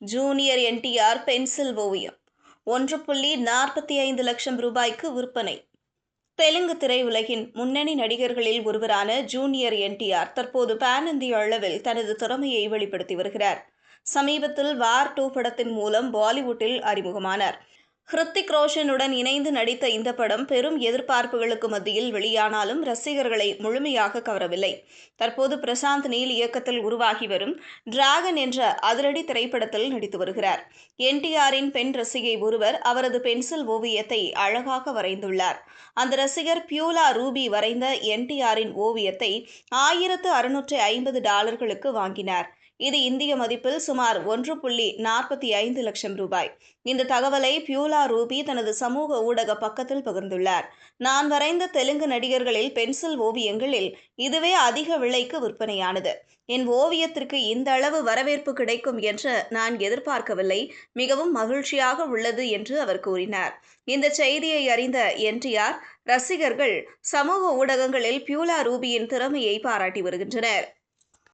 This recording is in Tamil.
ஜூனியர் என்டிஆர் பென்சில் ஓவியம் 1.45 லட்சம் ரூபாய்க்கு விற்பனை. தெலுங்கு திரையுலகின் முன்னணி நடிகர்களில் ஒருவரான ஜூனியர் என்டிஆர் தற்போது பான் இந்திய அளவில் தனது திறமையை வெளிப்படுத்தி வருகிறார். சமீபத்தில் வார் 2 படத்தின் மூலம் பாலிவுட்டில் அறிமுகமானார். ஹிருத்திக் ரோஷனுடன் இணைந்து நடித்த இந்த படம் பெரும் எதிர்பார்ப்புகளுக்கு மத்தியில் வெளியானாலும் ரசிகர்களை முழுமையாக கவரவில்லை. தற்போது பிரசாந்த் நீல் இயக்கத்தில் உருவாகி வரும் டிராகன் என்ற அதிரடி திரைப்படத்தில் நடித்து வருகிறார். என்டிஆரின் பெண் ரசிகை ஒருவர் அவரது பென்சில் ஓவியத்தை அழகாக வரைந்துள்ளார். அந்த ரசிகர் பியூலா ரூபி வரைந்த என்டிஆரின் ஓவியத்தை $1650 வாங்கினார். இது இந்திய மதிப்பில் சுமார் 1.45 லட்சம் ரூபாய். இந்த தகவலை பியூலா ரூபி தனது சமூக ஊடக பக்கத்தில் பகிர்ந்துள்ளார். நான் வரைந்த தெலுங்கு நடிகர்களில் பென்சில் ஓவியங்களில் இதுவே அதிக விலைக்கு விற்பனையானது. என் ஓவியத்திற்கு இந்த அளவு வரவேற்பு கிடைக்கும் என்று நான் எதிர்பார்க்கவில்லை. மிகவும் மகிழ்ச்சியாக உள்ளது என்று அவர் கூறினார். இந்த செய்தியை அறிந்த என்டிஆர் ரசிகர்கள் சமூக ஊடகங்களில் பியூலா ரூபியின் திறமையை பாராட்டி வருகின்றனர்.